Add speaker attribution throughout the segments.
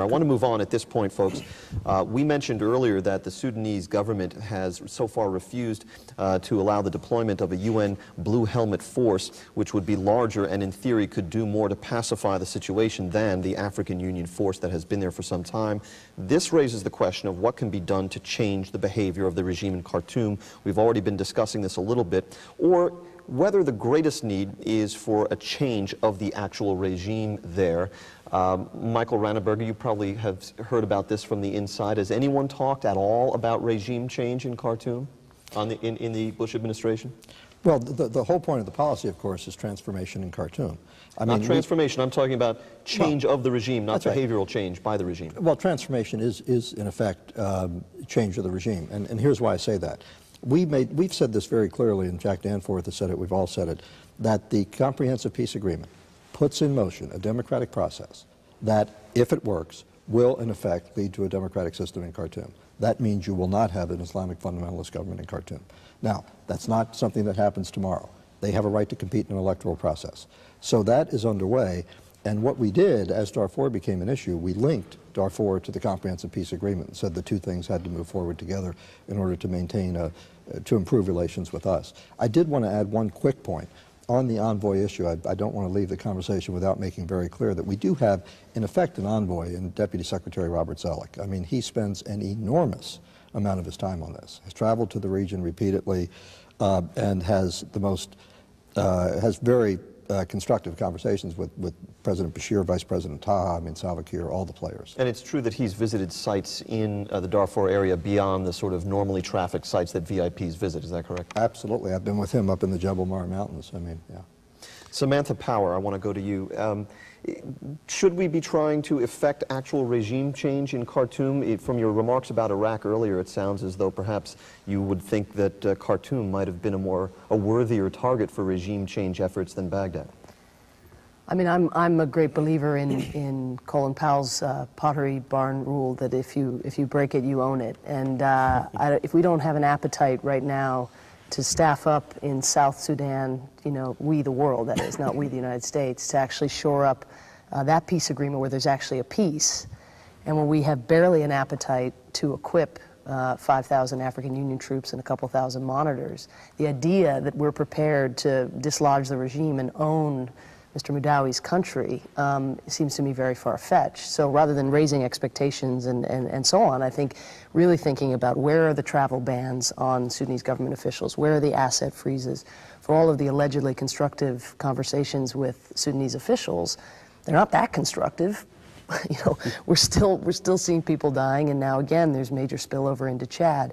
Speaker 1: I want to move on at this point, folks. We mentioned earlier that the Sudanese government has so far refused to allow the deployment of a UN Blue Helmet force, which would be larger and in theory could do more to pacify the situation than the African Union force that has been there for some time. This raises the question of what can be done to change the behavior of the regime in Khartoum. We've already been discussing this a little bit. Or whether the greatest need is for a change of the actual regime there. Michael Ranneberger, you probably have heard about this from the inside. Has anyone talked at all about regime change in Khartoum in the Bush administration?
Speaker 2: Well, the whole point of the policy, of course, is transformation in Khartoum.
Speaker 1: Not transformation. I'm talking about change of the regime, not behavioral
Speaker 2: right.
Speaker 1: change by the regime.
Speaker 2: Well, transformation is in effect, change of the regime. And here's why I say that. We've said this very clearly, and Jack Danforth has said it, we've all said it, that the Comprehensive Peace Agreement puts in motion a democratic process that, if it works, will in effect lead to a democratic system in Khartoum. That means you will not have an Islamic fundamentalist government in Khartoum. Now, that's not something that happens tomorrow. They have a right to compete in an electoral process. So that is underway, and what we did as Darfur became an issue, we linked Darfur to the Comprehensive Peace Agreement and said the two things had to move forward together in order to maintain, to improve relations with us. I did want to add one quick point. On the envoy issue, I don't want to leave the conversation without making very clear that we do have, in effect, an envoy in Deputy Secretary Robert Zoellick. I mean, he spends an enormous amount of his time on this. Has traveled to the region repeatedly and has the most, has very constructive conversations with President Bashir, Vice President Taha, Salva Kiir, all the players.
Speaker 1: And it's true that he's visited sites in the Darfur area beyond the sort of normally trafficked sites that VIPs visit, is that correct?
Speaker 2: Absolutely. I've been with him up in the Jebel Mar Mountains. I mean, yeah.
Speaker 1: Samantha Power, I want to go to you. Should we be trying to effect actual regime change in Khartoum? From your remarks about Iraq earlier, it sounds as though perhaps you would think that Khartoum might have been a worthier target for regime change efforts than Baghdad.
Speaker 3: I mean, I'm a great believer in Colin Powell's Pottery Barn rule that if you break it, you own it. And if we don't have an appetite right now to staff up in South Sudan, you know, we the world, that is, not we the United States, to actually shore up that peace agreement where there's actually a peace, and when we have barely an appetite to equip 5,000 African Union troops and a couple thousand monitors, the idea that we're prepared to dislodge the regime and own Mr. Mudawi's country seems to me very far-fetched. So rather than raising expectations and so on, I think really thinking about where are the travel bans on Sudanese government officials, where are the asset freezes, for all of the allegedly constructive conversations with Sudanese officials, they're not that constructive. You know, we're still seeing people dying, and now again there's major spillover into Chad.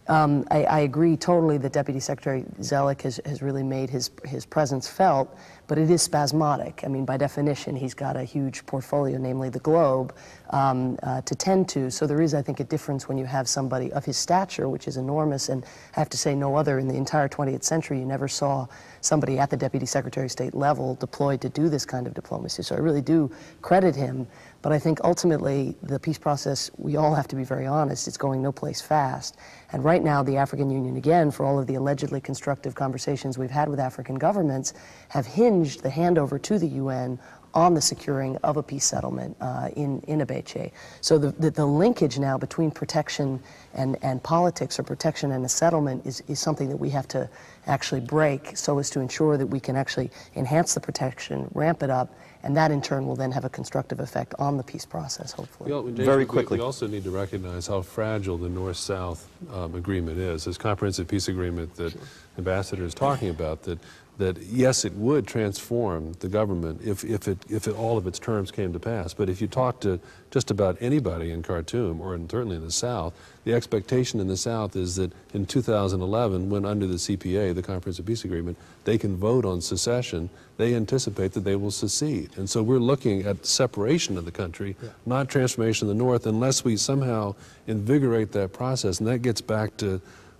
Speaker 3: I agree totally that Deputy Secretary Zoellick has really made his presence felt, but it is spasmodic. I mean, by definition, he's got a huge portfolio, namely the globe, to tend to. So there is, I think, a difference when you have somebody of his stature, which is enormous, and I have to say no other in the entire 20th century. You never saw somebody at the Deputy Secretary of State level deployed to do this kind of diplomacy. So I really do credit him. But I think ultimately the peace process, we all have to be very honest, it's going no place fast. And right now the African Union, again, for all of the allegedly constructive conversations we've had with African governments, have hinged the handover to the UN on the securing of a peace settlement in Abeche. So the linkage now between protection and politics, or protection and a settlement, is something that we have to actually break so as to ensure that we can actually enhance the protection, ramp it up, and that in turn will then have a constructive effect on the peace process, hopefully.
Speaker 1: Very quickly.
Speaker 4: We also need to recognize how fragile the North-South agreement is, this comprehensive peace agreement that Ambassador is talking about, that yes, it would transform the government if all of its terms came to pass. But if you talk to just about anybody in Khartoum, or certainly in the South, the expectation in the South is that in 2011, when under the CPA, the Comprehensive Peace Agreement, they can vote on secession, they anticipate that they will secede. And so we're looking at separation of the country, not transformation of the North, unless we somehow invigorate that process. And that gets back to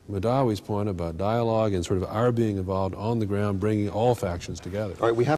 Speaker 4: Mudawi's point about dialogue and sort of our being involved on the ground, bringing all factions together.
Speaker 1: All right, we have